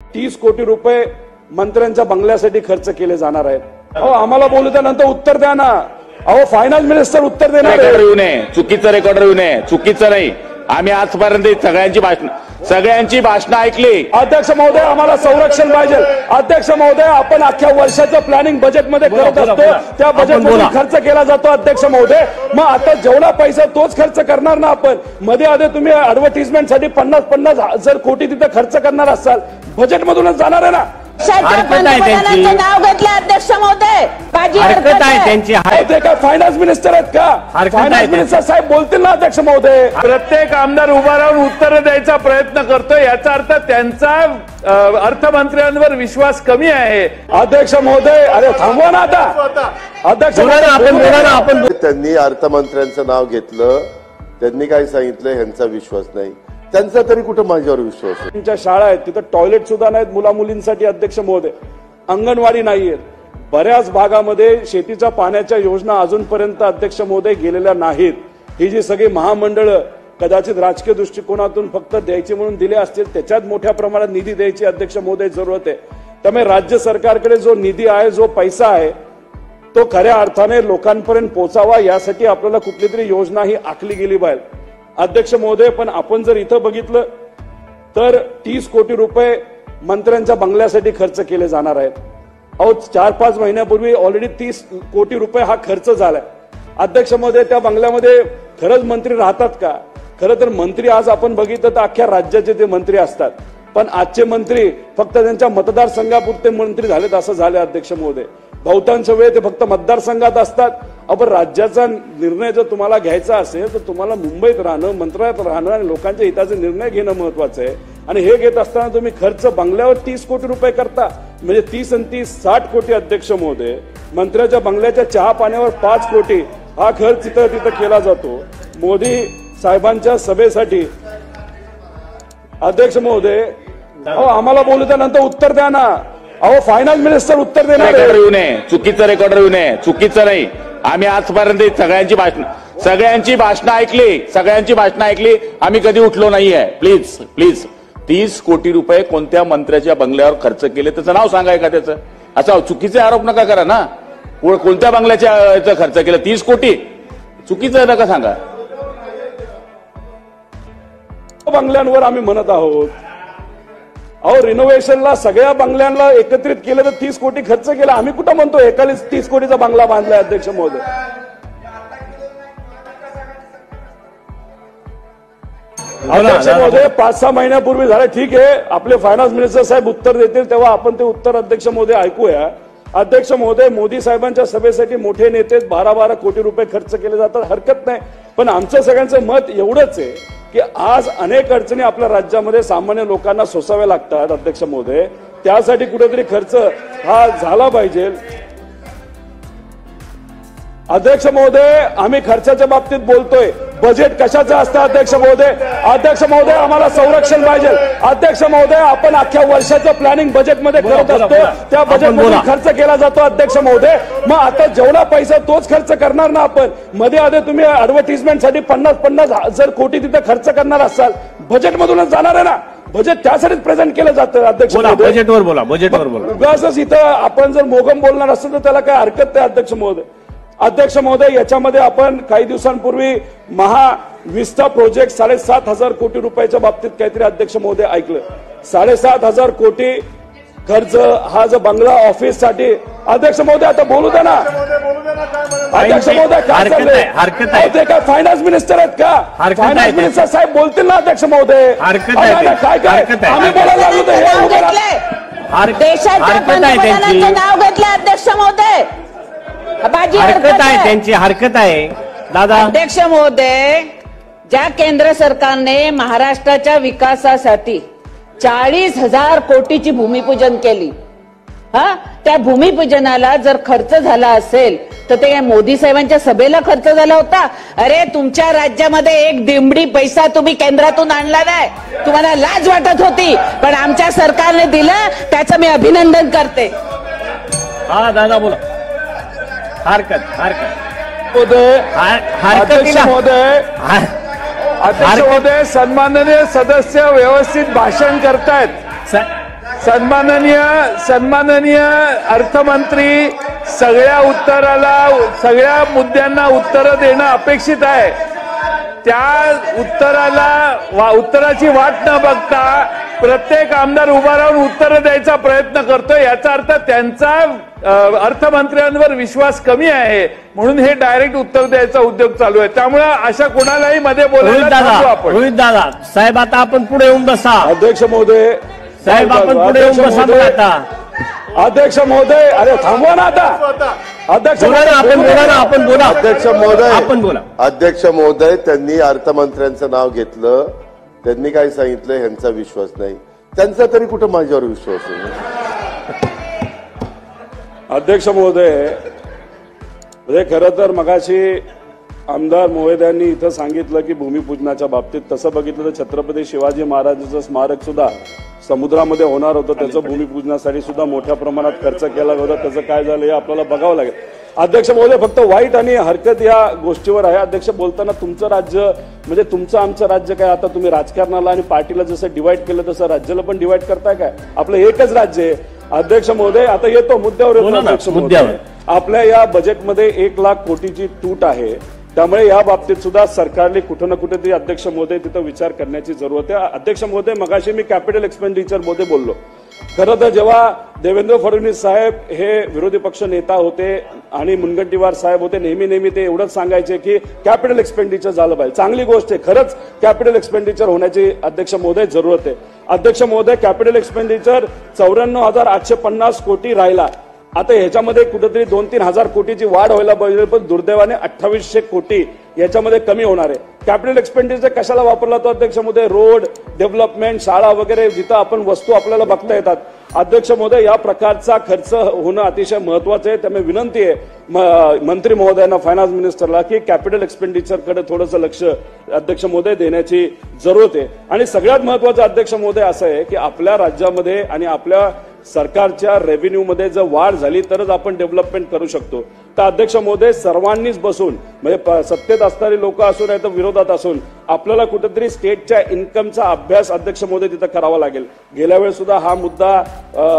30 कोटी रुपये मंत्र्यांच्या बंगल्यासाठी खर्च केले जाणार आहेत. अहो आम्हाला बोलू त्यानंतर उत्तर द्या ना. अहो फायनान्स मिनिस्टर उत्तर देणार येऊ नये, चुकीचं रेकॉर्ड येऊ नये, चुकीचं नाही. आम्ही आजपर्यंत सगळ्यांची भाषणं ऐकली. अध्यक्ष महोदय आम्हाला संरक्षण पाहिजे. अध्यक्ष महोदय आपण अख्ख्या वर्षाचं प्लॅनिंग बजेटमध्ये करत असतो, त्या बजेटमध्ये खर्च केला जातो. अध्यक्ष महोदय मग आता जेवढा पैसा तोच खर्च करणार ना आपण. मध्ये आधी तुम्ही ऍडव्हर्टिजमेंटसाठी 50,000 कोटी तिथे खर्च करणार असाल, बजेटमधूनच जाणार आहे ना. नाव घेतलं अध्यक्ष महोदय, हरकत आहे त्यांची. ते काय फायनान्स मिनिस्टर आहेत का? फायनान्स मिनिस्टर साहेब बोलतील ना अध्यक्ष महोदय. प्रत्येक आमदार उभा राहून उत्तर द्यायचा प्रयत्न करतो, याचा अर्थ त्यांचा अर्थमंत्र्यांवर विश्वास कमी आहे. अध्यक्ष महोदय अरे थांबवा ना आता. अध्यक्ष आपण त्यांनी अर्थमंत्र्यांचं नाव घेतलं, त्यांनी काय सांगितलं ह्यांचा विश्वास नाही. त्यांचा तरी कुठं माझ्यावर विश्वास आहे. त्यांच्या शाळा आहेत तिथं टॉयलेट सुद्धा नाहीत मुला मुलींसाठी. अध्यक्ष महोदय अंगणवाडी नाहीयेत. बऱ्याच भागामध्ये शेतीच्या पाण्याच्या योजना अजूनपर्यंत अध्यक्ष महोदय गेलेल्या नाहीत. ही जी सगळी महामंडळं कदाचित राजकीय दृष्टिकोनातून फक्त द्यायची म्हणून दिले असतील, त्याच्यात मोठ्या प्रमाणात निधी द्यायची अध्यक्ष महोदय जरूरत आहे. त्यामुळे राज्य सरकारकडे जो निधी आहे, जो पैसा आहे, तो खऱ्या अर्थाने लोकांपर्यंत पोहोचावा यासाठी आपल्याला कुठली तरी योजना ही आखली गेली पाहिजे. अध्यक्ष महोदय पण आपण जर इथं बघितलं तर 30 कोटी रुपये मंत्र्यांच्या बंगल्यासाठी खर्च केले जाणार आहेत. अहो 4-5 महिन्यापूर्वी ऑलरेडी 30 कोटी रुपये हा खर्च झालाय. अध्यक्ष महोदय त्या बंगल्यामध्ये खरंच मंत्री राहतात का? खरं तर मंत्री आज आपण बघितलं तर अख्ख्या राज्याचे ते मंत्री असतात, पण आजचे मंत्री फक्त त्यांच्या मतदारसंघापुरते मंत्री झालेत असं झाले. अध्यक्ष महोदय बहुतांश वेळ ते फक्त मतदारसंघात असतात. आपण राज्याचा निर्णय जर तुम्हाला घ्यायचा असेल तर तुम्हाला मुंबईत राहणं, मंत्रालयात राहणं आणि लोकांच्या हिताचे निर्णय घेणं महत्वाचं आहे. आणि हे घेत असताना तुम्ही खर्च बंगल्यावर 30 कोटी रुपये करता, म्हणजे 30 आणि 30 60 कोटी. अध्यक्ष महोदय मंत्र्याच्या बंगल्याच्या चहा पाण्यावर 5 कोटी हा खर्च तिथं केला जातो मोदी साहेबांच्या सभेसाठी. अध्यक्ष महोदय अहो आम्हाला बोलू त्यानंतर उत्तर द्या ना. अहो फायनान्स मिनिस्टर उत्तर देणार. येऊ नये, चुकीचं रेकॉर्ड येऊ नये, चुकीचं नाही. आम्ही आजपर्यंत सगळ्यांची भाषणं ऐकली. आम्ही कधी उठलो नाहीये. प्लीज 30 कोटी रुपये कोणत्या मंत्र्याच्या बंगल्यावर खर्च केले त्याचं नाव सांगाय का? त्याचं असं चुकीचे आरोप नका करा ना. कोणत्या बंगल्याच्या खर्च केलं 30 कोटी? चुकीचं नका सांगा. बंगल्यांवर आम्ही म्हणत आहोत. अहो रिनोव्हेशनला सगळ्या बंगल्यांना एकत्रित केलं तर 30 कोटी खर्च केला. आम्ही कुठं म्हणतो एकालीच 30 कोटीचा बंगला बांधलाय. अध्यक्ष महोदय अध्यक्ष महोदय 5-6 महिन्यापूर्वी झालं. ठीक आहे, आपले फायनान्स मिनिस्टर साहेब उत्तर देतील तेव्हा आपण ते उत्तर अध्यक्ष महोदय ऐकूया. अध्यक्ष महोदय मोदी साहेबांच्या सभेसाठी मोठे नेते 12-12 कोटी रुपये खर्च केले जातात, हरकत नाही. पण आमचं सगळ्यांचं मत एवढंच आहे की आज अनेक अडचणी आपल्या राज्यामध्ये सामान्य लोकांना सोसाव्या लागतात. अध्यक्ष महोदय त्यासाठी कुठेतरी खर्च हा झाला पाहिजे. अध्यक्ष महोदय आम्ही खर्चाच्या बाबतीत बोलतोय, बजेट कशाचं असतं? अध्यक्ष महोदय आम्हाला संरक्षण पाहिजे. अध्यक्ष महोदय आपण अख्ख्या वर्षाचं प्लॅनिंग बजेटमध्ये करत असतो, त्या बजेटमध्ये खर्च केला जातो. अध्यक्ष महोदय मग आता जेवढा पैसा तोच खर्च करणार ना आपण. मध्ये आधी तुम्ही ऍडव्हर्टिजमेंटसाठी 50,000 कोटी तिथे खर्च करणार असाल, बजेटमधूनच जाणार आहे ना. बजेट त्यासाठीच प्रेझेंट केलं जातं. अध्यक्ष बजेटवर बोला. उगाच इथं आपण जर मोगम बोलणार असेल तर त्याला काय हरकत नाही. अध्यक्ष महोदय याच्यामध्ये आपण काही दिवसांपूर्वी महाविस्ता प्रोजेक्ट 7,500 कोटी रुपयाच्या बाबतीत काहीतरी अध्यक्ष महोदय ऐकलं. 7,500 कोटी खर्च हा जो बंगला ऑफिस साठी. अध्यक्ष महोदय आता बोलू द्या ना. अध्यक्ष महोदय हरकत आहे. ते काय फायनान्स मिनिस्टर आहेत का? फायनान्स मिनिस्टर साहेब बोलतील ना. अध्यक्ष महोदय काय आम्ही बोलायला लागलो तर देशाच्या पंतप्रधानांचं नाव घेतलं अध्यक्ष महोदय. हरकत आहे दादा. अध्यक्ष महोदय ज्या केंद्र सरकारने महाराष्ट्राच्या विकासासाठी 40,000 कोटीची भूमिपूजन केली, त्या भूमिपूजनाला जर खर्च झाला असेल तर ते मोदी साहेबांच्या सभेला खर्च झाला होता. अरे तुमच्या राज्यामध्ये एक दिमडी पैसा तुम्ही केंद्रातून आणला नाही. तुम्हाला लाज वाटत होती, पण आमच्या सरकारने दिलं, त्याचं मी अभिनंदन करते. हा दादा बोला. हरकत अध्यक्ष महोदय सन्माननीय सदस्य व्यवस्थित भाषण करतायत. सन्माननीय अर्थमंत्री सगळ्या मुद्द्यांना उत्तरं देणं अपेक्षित आहे. त्या उत्तराची वाट न बघता प्रत्येक आमदार उभा राहून उत्तरं द्यायचा प्रयत्न करतोय. याचा अर्थ त्यांचा अर्थमंत्र्यांवर विश्वास कमी आहे, म्हणून हे डायरेक्ट उत्तर द्यायचा उद्योग चालू आहे. त्यामुळे अशा कुणालाही मध्ये बोलायला थांबू आपण. रोहित दादा साहेब, आता आपण पुढे येऊन बसा. अध्यक्ष महोदय साहेब, आपण पुढे येऊन बसा. मग आता अध्यक्ष महोदय, अरे थांबवा ना आता. अध्यक्ष आपण बोला. अध्यक्ष महोदय त्यांनी अर्थमंत्र्यांचं नाव घेतलं, त्यांनी काय सांगितलं ह्यांचा विश्वास नाही. त्यांचा तरी कुठं माझ्यावर विश्वास आहे. अध्यक्ष महोदय, म्हणजे खरं तर मगाशी आमदार महोदयांनी इथं सांगितलं की भूमिपूजनाच्या बाबतीत तसं बघितलं तर छत्रपती शिवाजी महाराजांचं स्मारक सुद्धा समुद्रामध्ये होणार होतं. त्याचं भूमिपूजनासाठी सुद्धा मोठ्या प्रमाणात खर्च केला होता. त्याचं काय झालं हे आपल्याला बघावं लागेल. अध्यक्ष महोदय, फक्त वाईट आणि हरकत या गोष्टीवर आहे. अध्यक्ष, बोलताना तुमचं राज्य म्हणजे तुमचं आमचं राज्य काय, आता तुम्ही राजकारणाला आणि पार्टीला जसं डिवाइड केलं तसं राज्याला पण डिवाइड करताय काय? आपलं एकच राज्य आहे. अध्यक्ष महोदय, आता येतो मुद्द्यावर येतो. अध्यक्ष महोदय, आपल्या या बजेटमध्ये 1 लाख कोटीची तूट आहे. त्यामुळे या बाबतीत सुद्धा सरकारने कुठं ना कुठेतरी अध्यक्ष महोदय तिथं विचार करण्याची जरूरत आहे. अध्यक्ष महोदय, मगाशी मी कॅपिटल एक्सपेंडिचर मध्ये बोललो. खरं तर जेव्हा देवेंद्र फडणवीस साहेब हे विरोधी पक्ष नेता होते आणि मुनगंटीवार साहेब होते, नेहमी ते एवढंच सांगायचे की कॅपिटल एक्सपेंडिचर झालं पाहिजे. चांगली गोष्ट आहे, खरंच कॅपिटल एक्सपेंडिचर होण्याची अध्यक्ष महोदय जरूरत आहे. अध्यक्ष महोदय, कॅपिटल एक्सपेंडिचर 94,850 कोटी राहिला. आता ह्याच्यामध्ये कुठेतरी 2-3 हजार कोटीची वाढ व्हायला पाहिजे, पण दुर्दैवाने 2800 कोटी याच्यामध्ये कमी होणार आहे. कॅपिटल एक्सपेंडिचर कशाला वापरला तो अध्यक्ष महोदय? रोड डेव्हलपमेंट, शाळा वगैरे जिथं आपण वस्तू आपल्याला बघता येतात. अध्यक्ष महोदय, या प्रकारचा खर्च होणं अतिशय महत्वाचं आहे. त्यामुळे विनंती आहे मंत्री महोदयांना, फायनान्स मिनिस्टरला, की कॅपिटल एक्सपेंडिचरकडे थोडंसं लक्ष अध्यक्ष महोदय देण्याची जरूरत आहे. आणि सगळ्यात महत्वाचं अध्यक्ष महोदय असं आहे की आपल्या राज्यामध्ये आणि आपल्या सरकारच्या रेव्हेन्यू मध्ये जर वाढ झाली तरच आपण डेव्हलपमेंट करू शकतो. तर अध्यक्ष महोदय, सर्वांनीच बसून म्हणजे सत्तेत असणारी लोक असून नाही तर विरोधात असून आपल्याला कुठेतरी स्टेटच्या इन्कमचा अभ्यास अध्यक्ष महोदय तिथं करावा लागेल. गेल्या वेळेस सुद्धा हा मुद्दा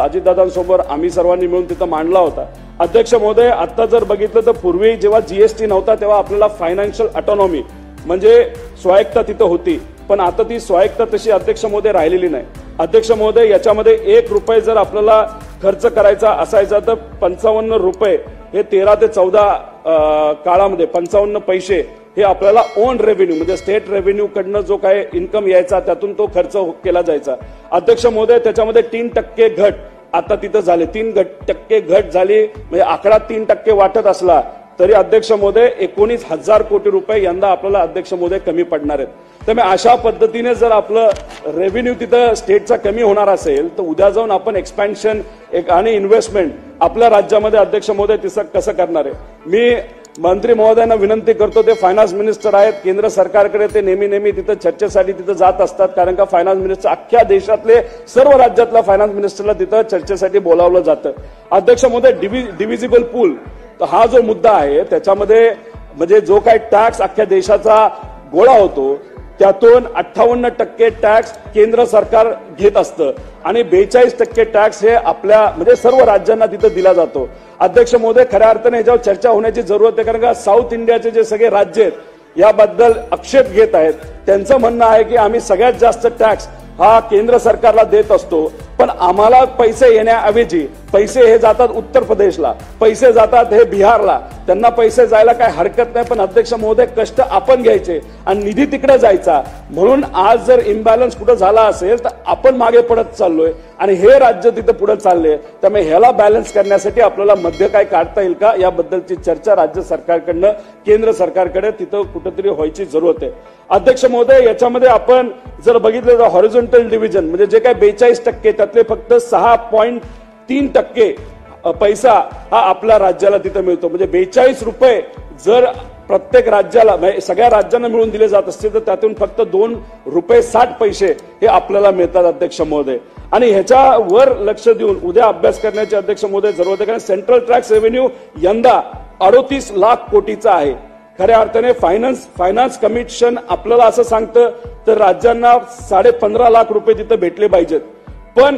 अजितदादांसमोर आम्ही सर्वांनी मिळून तिथं मांडला होता. अध्यक्ष महोदय, आता जर बघितलं तर पूर्वी जेव्हा जीएसटी नव्हता तेव्हा आपल्याला फायनान्शियल ऑटोनॉमी म्हणजे स्वायत्ता तिथं होती, पण आता ती स्वायत्ता तशी अध्यक्ष महोदय राहिलेली नाही. अध्यक्ष महोदय, याच्यामध्ये 1 रुपये जर आपल्याला खर्च करायचा असायचा तर 55 रुपये हे 13 ते 14 काळामध्ये 55 पैसे हे आपल्याला ओन रेव्हेन्यू म्हणजे स्टेट रेव्हेन्यू कडनं जो काय इन्कम यायचा त्यातून तो खर्च केला जायचा. अध्यक्ष महोदय, त्याच्यामध्ये 3% घट आता तिथं झाले. 3% घट झाली म्हणजे आकडा 3% वाटत असला तरी अध्यक्ष महोदय 19,000 कोटी रुपये यंदा आपल्याला अध्यक्ष महोदय कमी पडणार आहेत. त्यामुळे अशा पद्धतीने जर आपलं रेव्हेन्यू तिथं स्टेटचा कमी होणार असेल तर उद्या जाऊन आपण एक्सपॅन्शन आणि इन्व्हेस्टमेंट आपल्या राज्यामध्ये अध्यक्ष महोदय तिचं कसं करणार आहे? मी मंत्री महोदयांना विनंती करतो, ते फायनान्स मिनिस्टर आहेत केंद्र सरकारकडे, ते नेहमी तिथं चर्चेसाठी तिथं जात असतात. कारण का फायनान्स मिनिस्टर अख्ख्या देशातले सर्व राज्यातल्या फायनान्स मिनिस्टरला तिथं चर्चेसाठी बोलावलं जातं. अध्यक्ष महोदय, डिव्हिजिबल पूल तर हा जो मुद्दा आहे त्याच्यामध्ये म्हणजे जो काही टॅक्स अख्ख्या देशाचा गोळा होतो त्यातून 58% टॅक्स केंद्र सरकार घेत असतं आणि 42% टॅक्स हे आपल्या म्हणजे सर्व राज्यांना तिथं दिला जातो. अध्यक्ष महोदय, खऱ्या अर्थाने याच्यावर चर्चा होण्याची जरूरत आहे. कारण का साऊथ इंडियाचे जे सगळे राज्य आहेत याबद्दल आक्षेप घेत आहेत. त्यांचं म्हणणं आहे की आम्ही सगळ्यात जास्त टॅक्स हा केंद्र सरकारला देत असतो, पण आम्हाला पैसे येण्याऐवजी पैसे हे जातात उत्तर प्रदेशला, पैसे जातात हे बिहारला. त्यांना पैसे जायला काही हरकत नाही, पण अध्यक्ष महोदय कष्ट आपण घ्यायचे आणि निधी तिकडे जायचा. म्हणून आज जर इम्बॅलन्स कुठं झाला असेल तर आपण मागे पडत चाललोय आणि हे राज्य तिथं पुढे चालले. त्यामुळे ह्याला बॅलन्स करण्यासाठी आपल्याला मध्य काय काढता येईल का याबद्दलची चर्चा राज्य सरकारकडनं केंद्र सरकारकडे तिथं कुठेतरी व्हायची जरूरत आहे. अध्यक्ष महोदय, याच्यामध्ये आपण जर बघितलं तर हॉरिझॉन्टल डिव्हिजन म्हणजे जे काही 42% त्यातले फक्त 6.3% पैसा हा आपल्या राज्याला तिथं मिळतो. म्हणजे 42 रुपये जर प्रत्येक राज्याला सगळ्या राज्यांना मिळून दिले जात असतील तर त्यातून फक्त 2 रुपये 60 पैसे हे आपल्याला मिळतात अध्यक्ष महोदय. आणि ह्याच्यावर लक्ष देऊन उद्या अभ्यास करण्याचे अध्यक्ष महोदय जरूरत आहे. कारण सेंट्रल टॅक्स रेव्हेन्यू यंदा 38 लाख कोटीचा आहे. खऱ्या अर्थाने फायनान्स कमिशन आपल्याला असं सांगतं तर राज्यांना 15.5 लाख रुपये तिथं भेटले पाहिजेत, पण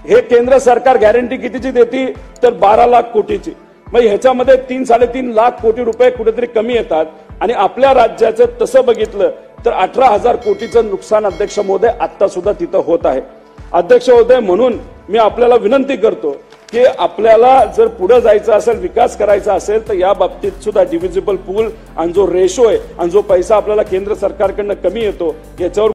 हे केंद्र सरकार गॅरंटी कितीची देते तर 12 लाख कोटीची. मग ह्याच्यामध्ये 3-3.5 लाख कोटी रुपये कुठेतरी कमी येतात आणि आपल्या राज्याचं तसं बघितलं तर 18,000 कोटीचं नुकसान अध्यक्ष महोदय आता सुद्धा तिथं होत आहे. अध्यक्ष महोदय, म्हणून मी आपल्याला विनंती करतो की आपल्याला जर पुढे जायचं असेल, विकास करायचा असेल तर या बाबतीत सुद्धा डिव्हिजिबल पूल आणि जो रेशो आहे आणि जो पैसा आपल्याला केंद्र सरकारकडनं कमी येतो याच्यावर